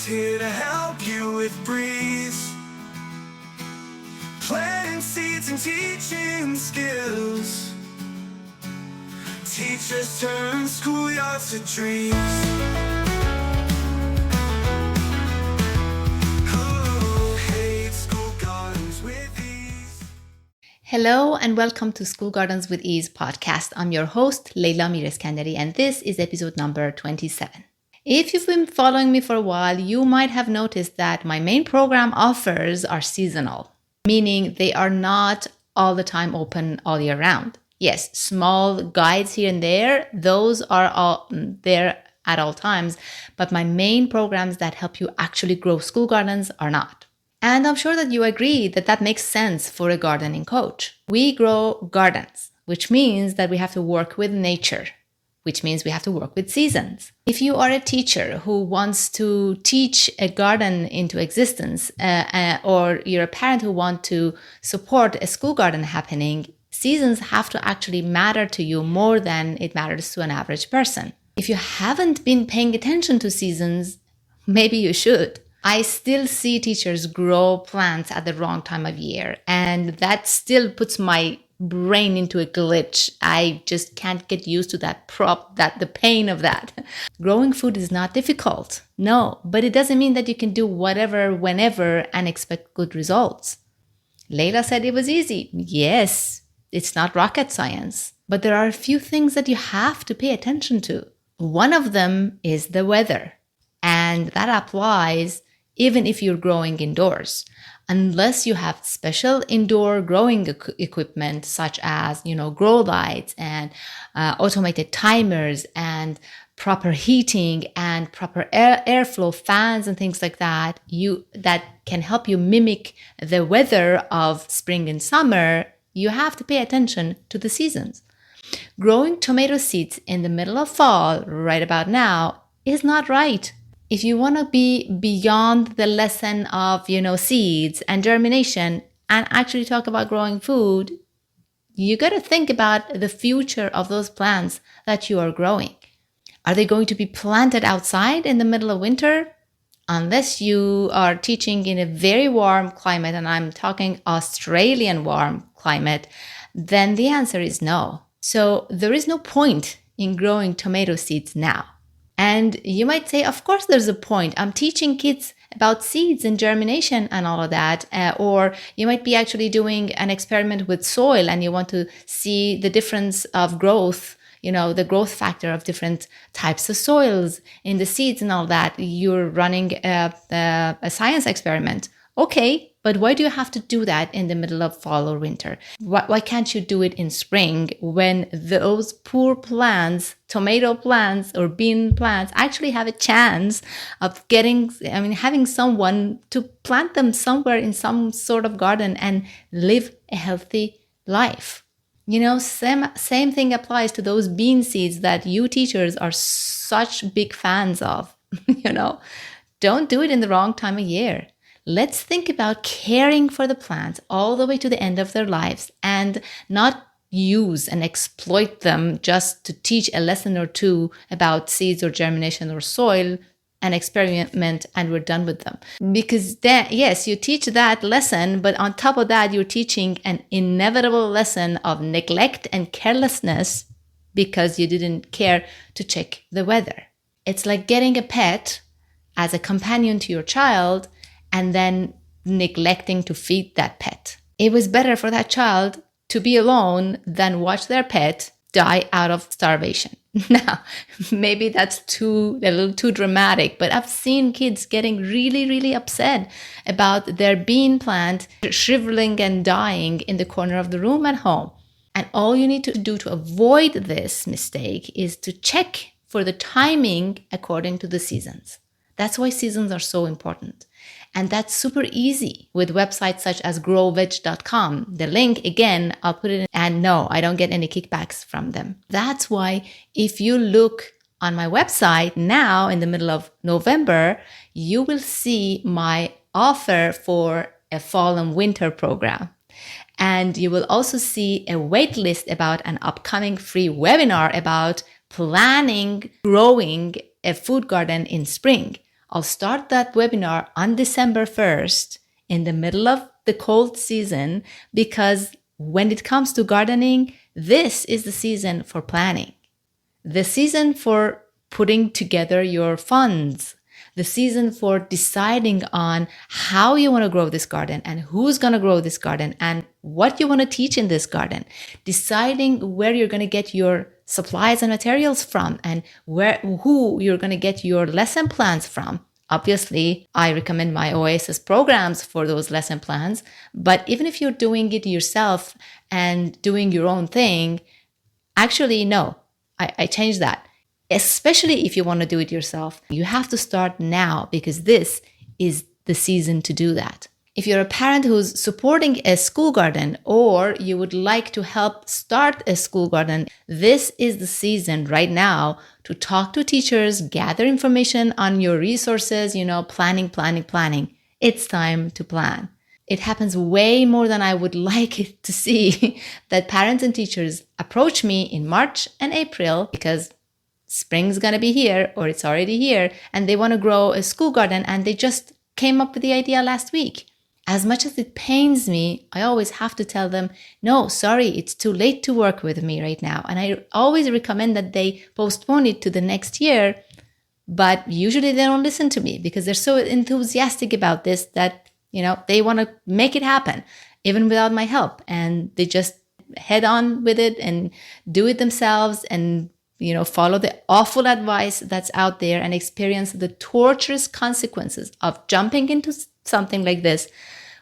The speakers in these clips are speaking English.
here to help you with breeze, planting seeds and teaching skills. Teachers turn schoolyards to dreams. Who hates school gardens with ease? Hello and welcome to School Gardens with Ease podcast. I'm your host, Leila Mireskandari, and this is episode number 27. If you've been following me for a while, you might have noticed that my main program offers are seasonal, meaning they are not all the time open all year round. Yes, small guides here and there, those are all there at all times, but my main programs that help you actually grow school gardens are not. And I'm sure that you agree that that makes sense for a gardening coach. We grow gardens, which means that we have to work with nature, which means we have to work with seasons. If you are a teacher who wants to teach a garden into existence, or you're a parent who wants to support a school garden happening, seasons have to actually matter to you more than it matters to an average person. If you haven't been paying attention to seasons, maybe you should. I still see teachers grow plants at the wrong time of year, and that still puts my brain into a glitch. I just can't get used to the pain of that. Growing food is not difficult, no, but it doesn't mean that you can do whatever, whenever, and expect good results. Leila said it was easy. Yes, it's not rocket science, but there are a few things that you have to pay attention to. One of them is the weather, and that applies even if you're growing indoors. Unless you have special indoor growing equipment such as, grow lights and automated timers and proper heating and proper airflow fans and things like that, that can help you mimic the weather of spring and summer, you have to pay attention to the seasons. Growing tomato seeds in the middle of fall, right about now, is not right. If you want to be beyond the lesson of, seeds and germination and actually talk about growing food, you got to think about the future of those plants that you are growing. Are they going to be planted outside in the middle of winter? Unless you are teaching in a very warm climate, and I'm talking Australian warm climate, then the answer is no. So there is no point in growing tomato seeds now. And you might say, of course there's a point. I'm teaching kids about seeds and germination and all of that. Or you might be actually doing an experiment with soil and you want to see the difference of growth, the growth factor of different types of soils in the seeds and all that. You're running a science experiment. Okay, but why do you have to do that in the middle of fall or winter? Why can't you do it in spring when those poor plants, tomato plants or bean plants, actually have a chance of having someone to plant them somewhere in some sort of garden and live a healthy life? Same thing applies to those bean seeds that you teachers are such big fans of. Don't do it in the wrong time of year. Let's think about caring for the plants all the way to the end of their lives and not use and exploit them just to teach a lesson or two about seeds or germination or soil and experiment and we're done with them. Because then, yes, you teach that lesson, but on top of that, you're teaching an inevitable lesson of neglect and carelessness because you didn't care to check the weather. It's like getting a pet as a companion to your child and then neglecting to feed that pet. It was better for that child to be alone than watch their pet die out of starvation. Now, maybe that's a little too dramatic, but I've seen kids getting really, really upset about their bean plant shriveling and dying in the corner of the room at home. And all you need to do to avoid this mistake is to check for the timing according to the seasons. That's why seasons are so important. And that's super easy with websites such as growveg.com. The link, again, I'll put it in. And no, I don't get any kickbacks from them. That's why if you look on my website now in the middle of November, you will see my offer for a fall and winter program. And you will also see a wait list about an upcoming free webinar about planning, growing a food garden in spring. I'll start that webinar on December 1st in the middle of the cold season, because when it comes to gardening, this is the season for planning, the season for putting together your funds, the season for deciding on how you want to grow this garden and who's going to grow this garden and what you want to teach in this garden, deciding where you're going to get your supplies and materials from and who you're going to get your lesson plans from. Obviously, I recommend my Oasis programs for those lesson plans, but even if you're doing it yourself and doing your own thing, actually, no, I changed that. Especially if you want to do it yourself, you have to start now, because this is the season to do that. If you're a parent who's supporting a school garden, or you would like to help start a school garden, this is the season right now to talk to teachers, gather information on your resources, planning. It's time to plan. It happens way more than I would like it to see that parents and teachers approach me in March and April because spring's going to be here or it's already here, and they want to grow a school garden and they just came up with the idea last week. As much as it pains me, I always have to tell them, no, sorry, it's too late to work with me right now. And I always recommend that they postpone it to the next year, but usually they don't listen to me because they're so enthusiastic about this that, they want to make it happen even without my help. And they just head on with it and do it themselves and follow the awful advice that's out there and experience the torturous consequences of jumping into something like this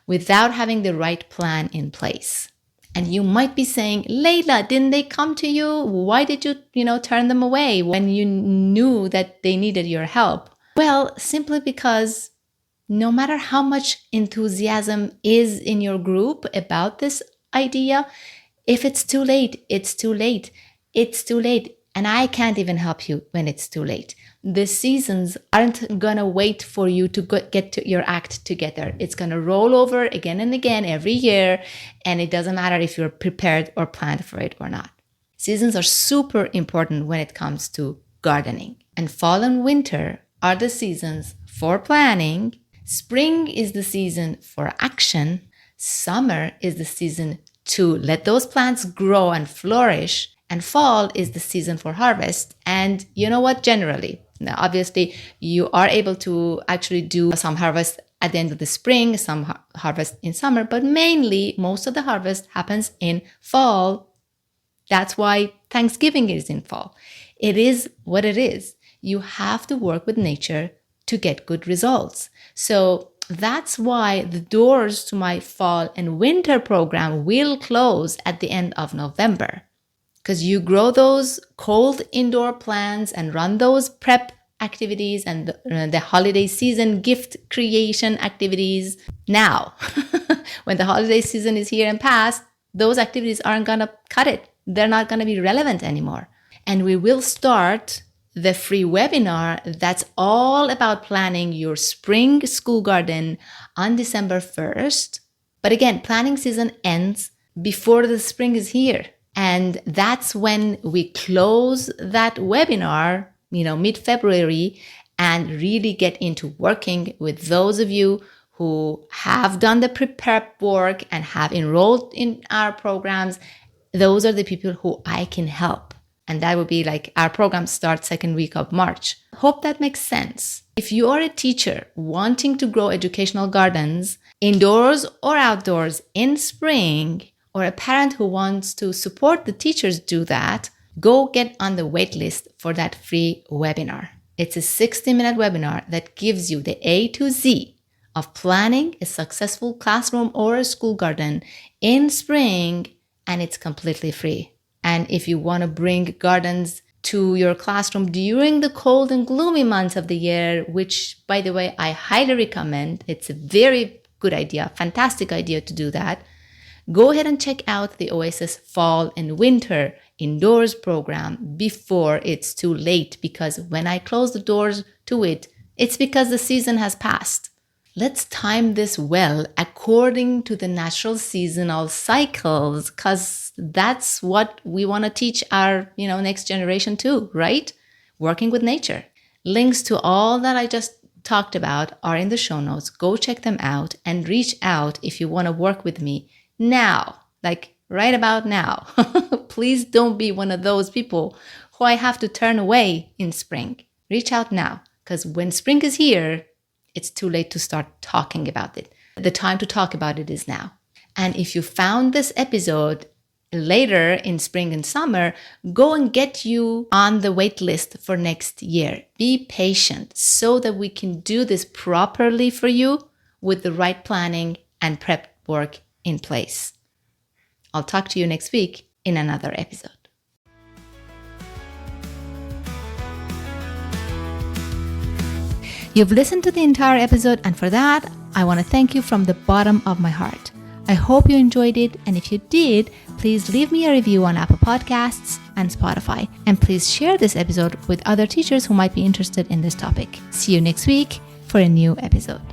without having the right plan in place. And you might be saying, Leila, didn't they come to you? Why did you, turn them away when you knew that they needed your help? Well, simply because no matter how much enthusiasm is in your group about this idea, if it's too late, it's too late. It's too late. And I can't even help you when it's too late. The seasons aren't going to wait for you to get to your act together. It's going to roll over again and again every year. And it doesn't matter if you're prepared or planned for it or not. Seasons are super important when it comes to gardening. And fall and winter are the seasons for planning. Spring is the season for action. Summer is the season to let those plants grow and flourish. And fall is the season for harvest. And you know what? Generally, now obviously, you are able to actually do some harvest at the end of the spring, some harvest in summer, but mainly most of the harvest happens in fall. That's why Thanksgiving is in fall. It is what it is. You have to work with nature to get good results. So that's why the doors to my fall and winter program will close at the end of November. Because you grow those cold indoor plants and run those prep activities and the holiday season gift creation activities now. When the holiday season is here and past, those activities aren't going to cut it. They're not going to be relevant anymore. And we will start the free webinar that's all about planning your spring school garden on December 1st. But again, planning season ends before the spring is here. And that's when we close that webinar, mid-February, and really get into working with those of you who have done the prep work and have enrolled in our programs. Those are the people who I can help. And that would be like our program starts second week of March. Hope that makes sense. If you are a teacher wanting to grow educational gardens indoors or outdoors in spring, or a parent who wants to support the teachers do that, go get on the wait list for that free webinar. It's a 60-minute webinar that gives you the A to Z of planning a successful classroom or a school garden in spring, and it's completely free. And if you want to bring gardens to your classroom during the cold and gloomy months of the year, which, by the way, I highly recommend, it's a very good idea, fantastic idea to do that, go ahead and check out the Oasis Fall and Winter Indoors program before it's too late, because when I close the doors to it, it's because the season has passed. Let's time this well according to the natural seasonal cycles, because that's what we want to teach our, next generation too, right? Working with nature. Links to all that I just talked about are in the show notes. Go check them out and reach out if you want to work with me now, like right about now. Please don't be one of those people who I have to turn away in spring. Reach out now, because when spring is here, it's too late to start talking about it. The time to talk about it is now. And if you found this episode later in spring and summer, go and get you on the wait list for next year. Be patient so that we can do this properly for you with the right planning and prep work in place. I'll talk to you next week in another episode. You've listened to the entire episode, and for that, I want to thank you from the bottom of my heart. I hope you enjoyed it, and if you did, please leave me a review on Apple Podcasts and Spotify, and please share this episode with other teachers who might be interested in this topic. See you next week for a new episode.